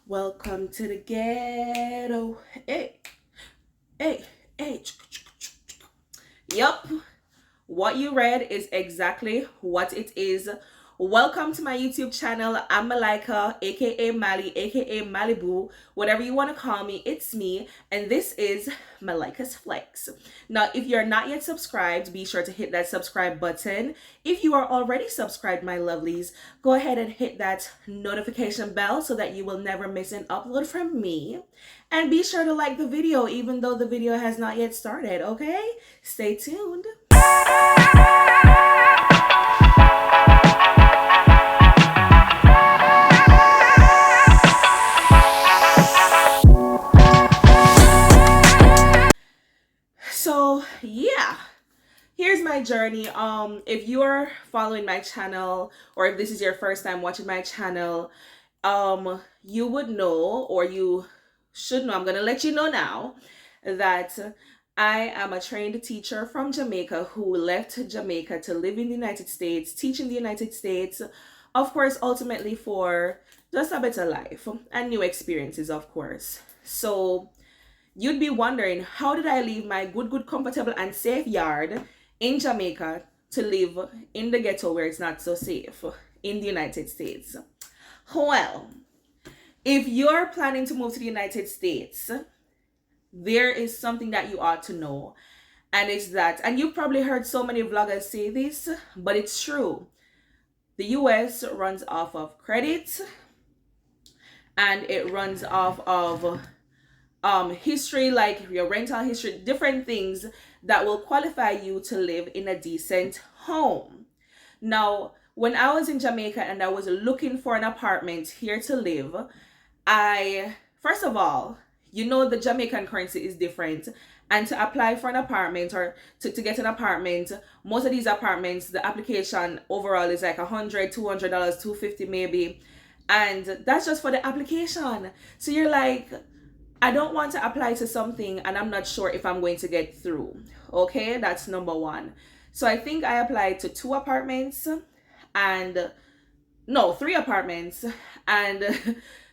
Welcome to the ghetto. Hey, hey, hey. Yup. What you read is exactly what it is. Welcome to my YouTube channel. I'm Malika, aka Mali, aka Malibu, whatever you want to call me, it's me, and this is Malika's Flex. Now, if you're not yet subscribed, be sure to hit that subscribe button. If you are already subscribed, my lovelies, go ahead and hit that notification bell so that you will never miss an upload from me. And be sure to like the video, even though the video has not yet started, okay? Stay tuned. So yeah, here's my journey. If you're following my channel, or if this is your first time watching my channel, you would know, or you should know, I'm gonna let you know now, that I am a trained teacher from Jamaica who left Jamaica to live in the United States, teach in the United States, of course, ultimately for just a better life and new experiences, of course. So you'd be wondering, how did I leave my good, comfortable, and safe yard in Jamaica to live in the ghetto where it's not so safe in the United States? Well, if you're planning to move to the United States, there is something that you ought to know. And it's that, and you've probably heard so many vloggers say this, but it's true. The US runs off of credit, and it runs off of history, like your rental history, different things that will qualify you to live in a decent home. Now, when I was in Jamaica and I was looking for an apartment here to live, first of all, the Jamaican currency is different. And to apply for an apartment, or to get an apartment, most of these apartments, the application overall is like $100, $200, $250 maybe. And that's just for the application. So you're like, I don't want to apply to something and I'm not sure if I'm going to get through. Okay, that's number one. So I think I applied to 3 apartments. And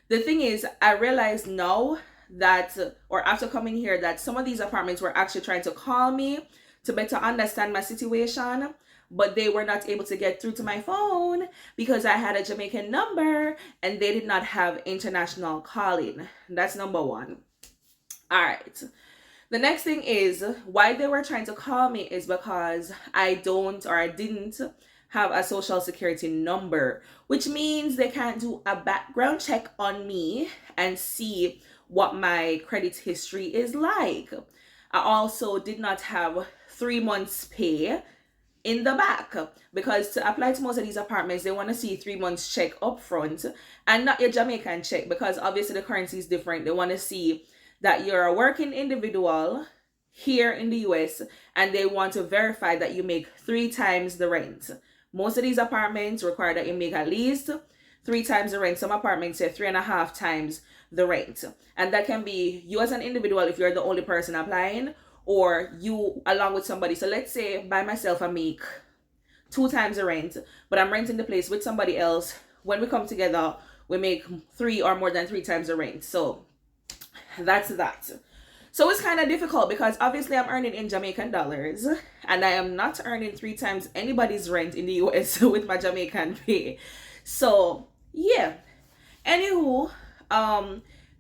the thing is, I realized now that, or after coming here, that some of these apartments were actually trying to call me to better understand my situation, but they were not able to get through to my phone because I had a Jamaican number and they did not have international calling. That's number one. All right. The next thing is, why they were trying to call me is because I didn't have a social security number, which means they can't do a background check on me and see what my credit history is like. I also did not have 3 months pay in the back, because to apply to most of these apartments, they want to see 3 months check up front and not your Jamaican check, because obviously the currency is different. They want to see that you're a working individual here in the US, and they want to verify that you make 3 times the rent. Most of these apartments require that you make at least 3 times the rent. Some apartments say 3.5 times the rent. And that can be you as an individual if you're the only person applying, or you along with somebody. So let's say by myself I make 2 times the rent, but I'm renting the place with somebody else. When we come together, we make 3 or more than 3 times the rent. So that's that. So it's kind of difficult because obviously I'm earning in Jamaican dollars and I am not earning 3 times anybody's rent in the US with my Jamaican pay. So yeah. Anywho,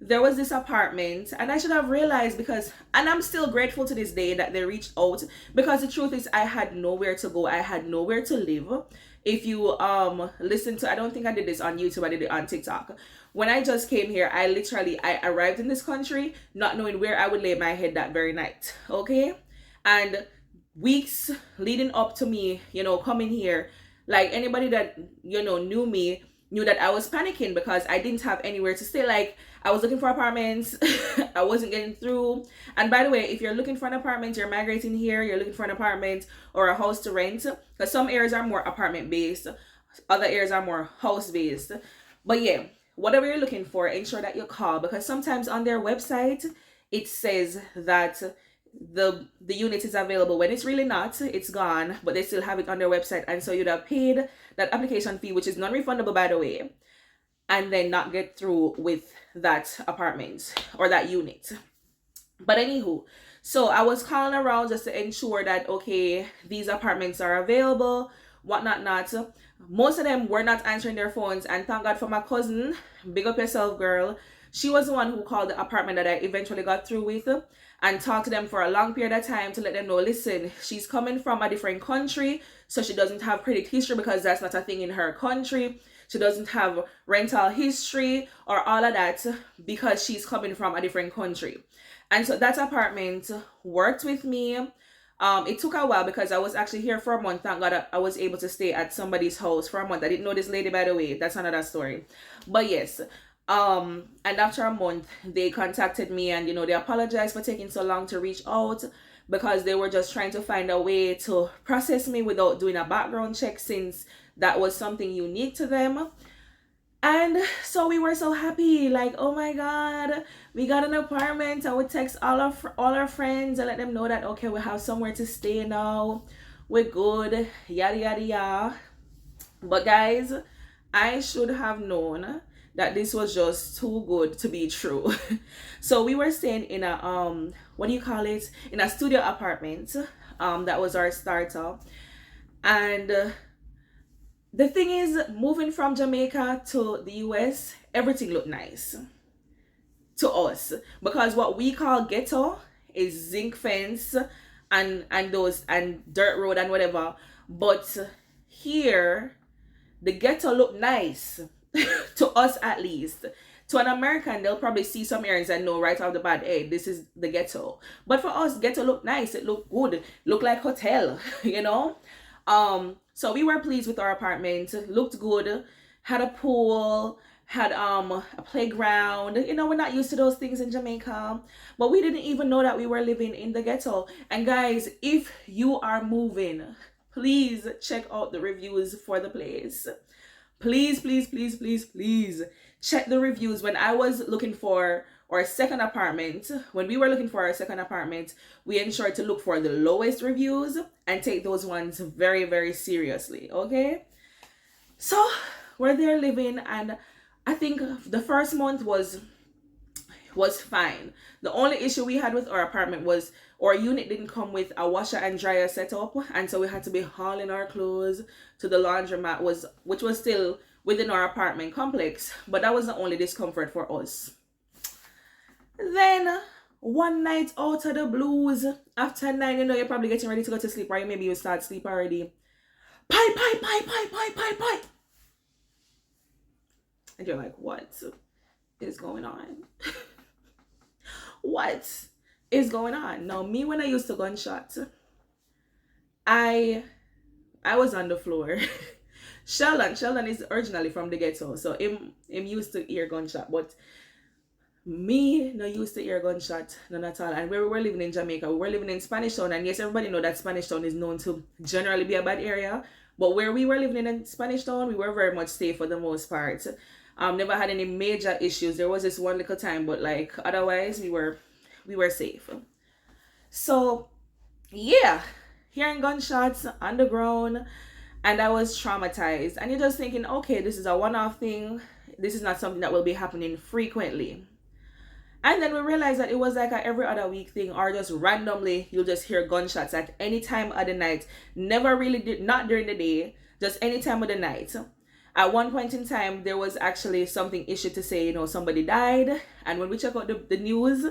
there was this apartment, and I should have realized, and I'm still grateful to this day that they reached out, because the truth is I had nowhere to go. I had nowhere to live. If you listen to, I don't think I did this on YouTube, I did it on TikTok. When I just came here, I arrived in this country not knowing where I would lay my head that very night. Okay? And weeks leading up to me, coming here, like anybody that, knew me knew that I was panicking because I didn't have anywhere to stay. Like, I was looking for apartments. I wasn't getting through. And by the way, if you're looking for an apartment, you're migrating here, you're looking for an apartment or a house to rent, because some areas are more apartment based, other areas are more house based. But yeah, whatever you're looking for, ensure that you call, because sometimes on their website it says that the unit is available when it's really not. It's gone, but they still have it on their website, and so you'd have paid that application fee, which is non-refundable, by the way. and then not get through with that apartment or that unit. But anywho, so I was calling around just to ensure that okay, these apartments are available, whatnot not. Most of them were not answering their phones, and thank God for my cousin. Big up yourself, girl. She was the one who called the apartment that I eventually got through with and talked to them for a long period of time to let them know, listen, she's coming from a different country, so she doesn't have credit history because that's not a thing in her country. She doesn't have rental history or all of that because she's coming from a different country. And so that apartment worked with me. It took a while because I was actually here for a month. Thank God I was able to stay at somebody's house for a month. I didn't know this lady, by the way. That's another story. But yes, and after a month, they contacted me and, they apologized for taking so long to reach out because they were just trying to find a way to process me without doing a background check since that was something unique to them. And so we were so happy, like, oh my God, we got an apartment. I would text all our friends and let them know that okay, we have somewhere to stay now. We're good, yada yada yada. But guys, I should have known that this was just too good to be true. So we were staying in a what do you call it? In a studio apartment. That was our starter. And the thing is, moving from Jamaica to the US, everything looked nice to us because what we call ghetto is zinc fence and those and dirt road and whatever. But here, the ghetto looked nice to us at least. To an American, they'll probably see some areas and know right off the bat, hey, this is the ghetto. But for us, ghetto looked nice. It looked good. Looked like hotel, So we were pleased with our apartment. Looked good. Had a pool. Had a playground. We're not used to those things in Jamaica. But we didn't even know that we were living in the ghetto. And guys, if you are moving, please check out the reviews for the place. Please, please, please, please, please check the reviews. When I was looking for our second apartment, when we were looking for our second apartment, we ensured to look for the lowest reviews and take those ones very, very seriously. Okay, so we're there living, and I think the first month was fine. The only issue we had with our apartment was our unit didn't come with a washer and dryer setup, and so we had to be hauling our clothes to the laundromat, which was still within our apartment complex, but that was the only discomfort for us. Then one night out of the blues, after 9, you're probably getting ready to go to sleep, or maybe you start sleep already. Pipe, pipe, pipe, pipe, pipe, pipe, pipe. And you're like, what is going on? What is going on? Now, me, when I used to gunshot, I was on the floor. Sheldon is originally from the ghetto, so him used to hear gunshot, but me no used to hear gunshot, none at all. And where we were living in Jamaica, we were living in Spanish Town, and yes, everybody know that Spanish Town is known to generally be a bad area, but where we were living in Spanish Town, we were very much safe for the most part. Never had any major issues. There was this one little time, but like otherwise we were safe. So yeah, hearing gunshots on the ground, and I was traumatized. And you're just thinking, okay, this is a one-off thing. This is not something that will be happening frequently. And then we realized that it was like a every other week thing, or just randomly you'll just hear gunshots at any time of the night. Never really not during the day, just any time of the night. At one point in time, there was actually something issued to say, somebody died. And when we check out the news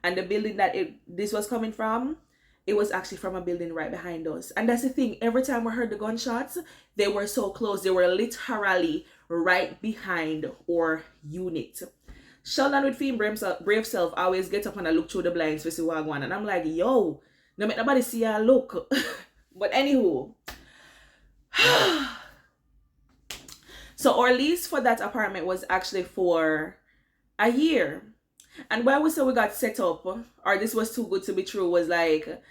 and the building that this was coming from, it was actually from a building right behind us. And that's the thing. Every time we heard the gunshots, they were so close. They were literally right behind our unit. Sheldon with Finn brave self always get up and I look through the blinds to see what going on. And I'm like, yo, no make nobody see I look. But anywho. So our lease for that apartment was actually for a year. And why we say we got set up, or this was too good to be true, was like,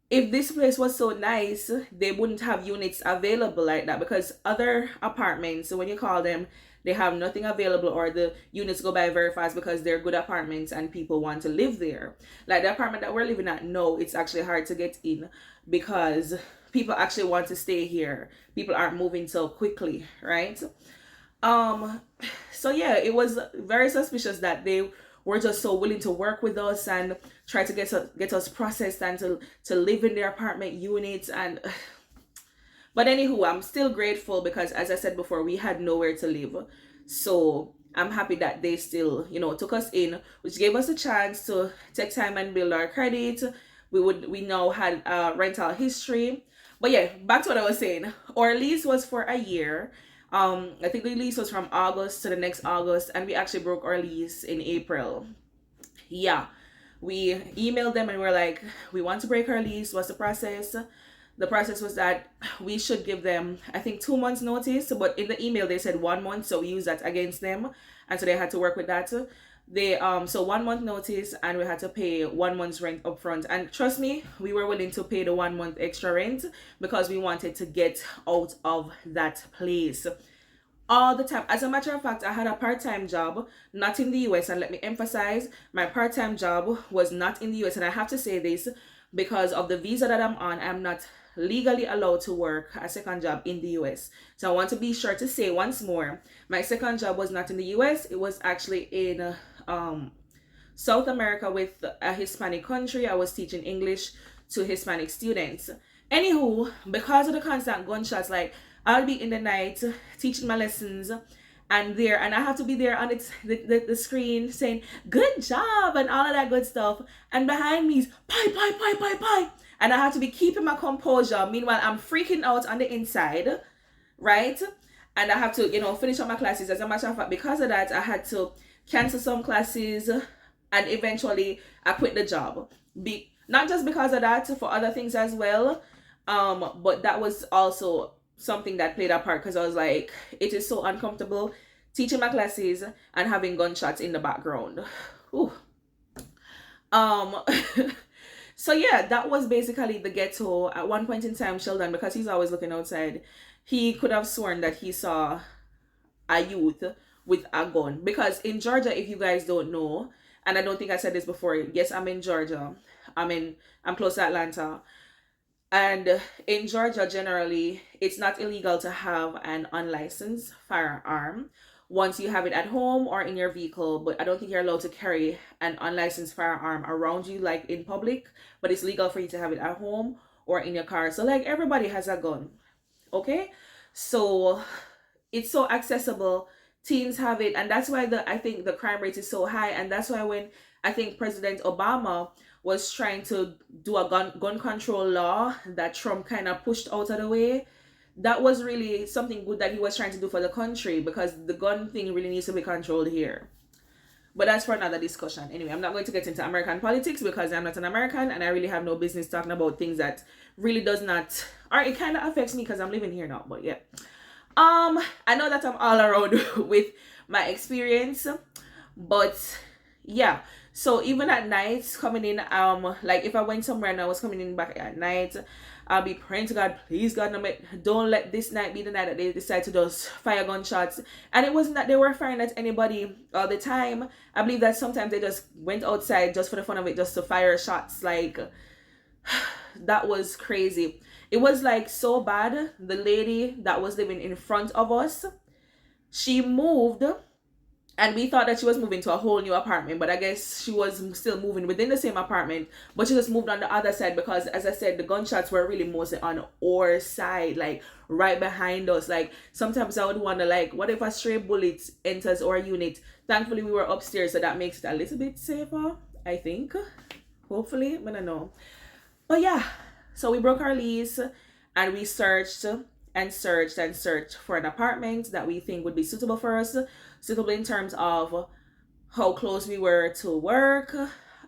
if this place was so nice, they wouldn't have units available like that, because other apartments, so when you call them, they have nothing available, or the units go by very fast because they're good apartments and people want to live there. Like the apartment that we're living at, no, it's actually hard to get in because people actually want to stay here. People aren't moving so quickly, right? So yeah, it was very suspicious that they were just so willing to work with us and try to get us processed and to live in their apartment units. And but anywho, I'm still grateful because, as I said before, we had nowhere to live. So I'm happy that they still, took us in, which gave us a chance to take time and build our credit. We now had rental history. But yeah, back to what I was saying. Our lease was for a year. I think the lease was from August to the next August, and we actually broke our lease in April. Yeah, we emailed them and we're like, we want to break our lease. What's the process? The process was that we should give them, I think, 2 months notice, but in the email they said 1 month, so we used that against them, and so they had to work with that. They so 1 month notice, and we had to pay 1 month's rent upfront. And trust me, we were willing to pay the 1 month extra rent because we wanted to get out of that place all the time. As a matter of fact, I had a part-time job, not in the US, and let me emphasize, my part-time job was not in the US. And I have to say this because of the visa that I'm on, I'm not legally allowed to work a second job in the US. So I want to be sure to say once more, my second job was not in the US. It was actually in South America with a Hispanic country. I was teaching English to Hispanic students. Anywho, because of the constant gunshots, like, I'll be in the night teaching my lessons, and I have to be there on the screen saying good job and all of that good stuff, and behind me is pie, and I have to be keeping my composure. Meanwhile, I'm freaking out on the inside, right? And I have to, finish up my classes. As a matter of fact, because of that, I had to cancel some classes, and eventually I quit the job. Not just because of that, for other things as well, but that was also something that played a part, because I was like, it is so uncomfortable teaching my classes and having gunshots in the background. Ooh. So yeah, that was basically the ghetto. At one point in time, Sheldon, because he's always looking outside, he could have sworn that he saw a youth with a gun. Because in Georgia, if you guys don't know, and I don't think I said this before, yes, I'm in Georgia. I'm close to Atlanta. And in Georgia, generally, it's not illegal to have an unlicensed firearm once you have it at home or in your vehicle. But I don't think you're allowed to carry an unlicensed firearm around you, like in public. But it's legal for you to have it at home or in your car. So, like, everybody has a gun. Okay? So, it's so accessible. Teens have it. And that's why I think the crime rate is so high. And that's why when I think President Obama was trying to do a gun control law that Trump kind of pushed out of the way, that was really something good that he was trying to do for the country, because the gun thing really needs to be controlled here. But that's for another discussion. Anyway, I'm not going to get into American politics because I'm not an American and I really have no business talking about things that really does not, or it kind of affects me because I'm living here now. But yeah, I know that I'm all around with my experience, but yeah. So even at night coming in, like if I went somewhere and I was coming in back at night, I'll be praying to God, please God, don't let this night be the night that they decide to just fire gunshots. And it wasn't that they were firing at anybody all the time. I believe that sometimes they just went outside just for the fun of it, just to fire shots. Like, that was crazy. It was like so bad. The lady that was living in front of us, she moved, and we thought that she was moving to a whole new apartment, but I guess she was still moving within the same apartment, but she just moved on the other side because, as I said, the gunshots were really mostly on our side, like right behind us. Like, sometimes I would wonder, like, what if a stray bullet enters our unit? Thankfully, we were upstairs, so that makes it a little bit safer, I think. Hopefully, I don't know. But yeah, so we broke our lease, and we searched and searched and searched for an apartment that we think would be suitable for us, suitable in terms of how close we were to work.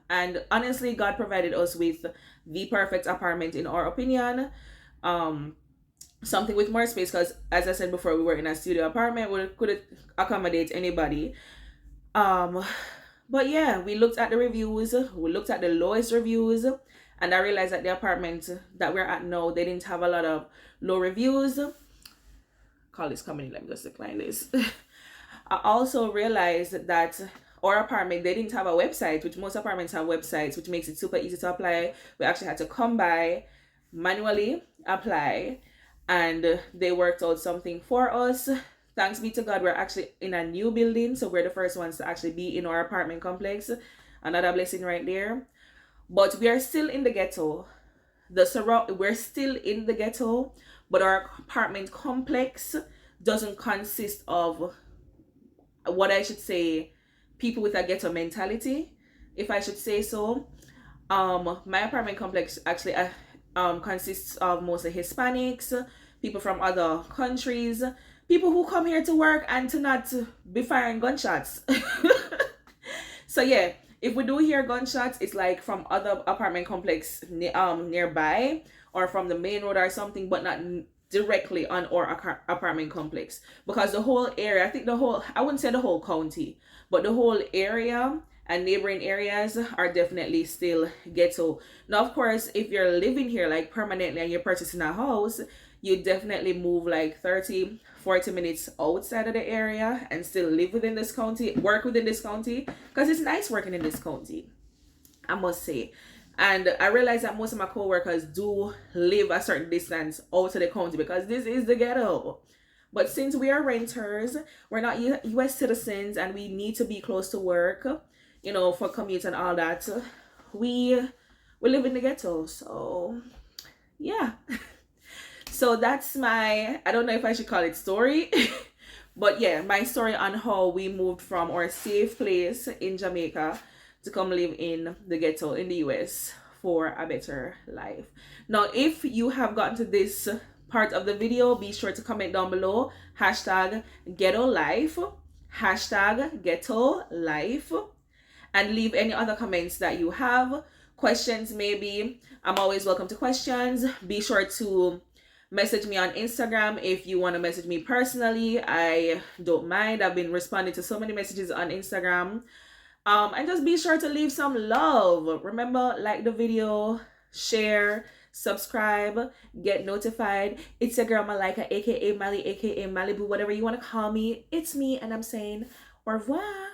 And honestly, God provided us with the perfect apartment in our opinion. Something with more space, because as I said before, we were in a studio apartment. We couldn't accommodate anybody. But yeah, we looked at the reviews. We looked at the lowest reviews, and I realized that the apartment that we're at now, they didn't have a lot of low reviews. Call this coming in, let me just decline this. I also realized that our apartment, they didn't have a website, which most apartments have websites, which makes it super easy to apply. We actually had to come by, manually apply, and they worked out something for us Thanks be to God, we're actually in a new building, so we're the first ones to actually be in our apartment complex. Another blessing right there. But we are still in the ghetto. We're still in the ghetto, but our apartment complex doesn't consist of, what I should say, people with a ghetto mentality, if I should say so. My apartment complex actually consists of mostly Hispanics, people from other countries, people who come here to work and to not be firing gunshots. So yeah, if we do hear gunshots, it's like from other apartment complex nearby, or from the main road or something, but not directly on our apartment complex, because the whole area, I think the whole, I wouldn't say the whole county, but the whole area and neighboring areas are definitely still ghetto. Now, of course, if you're living here like permanently and you're purchasing a house, you definitely move like 30-40 minutes outside of the area and still live within this county, work within this county, because it's nice working in this county, I must say. And I realize that most of my co-workers do live a certain distance out of the county, because this is the ghetto. But since we are renters, we're not US citizens, and we need to be close to work, for commute and all that, we live in the ghetto. So yeah. So that's my, I don't know if I should call it story, but yeah, my story on how we moved from our safe place in Jamaica to come live in the ghetto in the US for a better life. Now, if you have gotten to this part of the video, be sure to comment down below #GhettoLife, #GhettoLife, and leave any other comments that you have. Questions, maybe. I'm always welcome to questions. Be sure to message me on Instagram if you want to message me personally. I don't mind. I've been responding to so many messages on Instagram. And just be sure to leave some love. Remember, like the video, share, subscribe, get notified. It's your girl Malika, aka Mali, aka Malibu, whatever you want to call me. It's me, and I'm saying au revoir.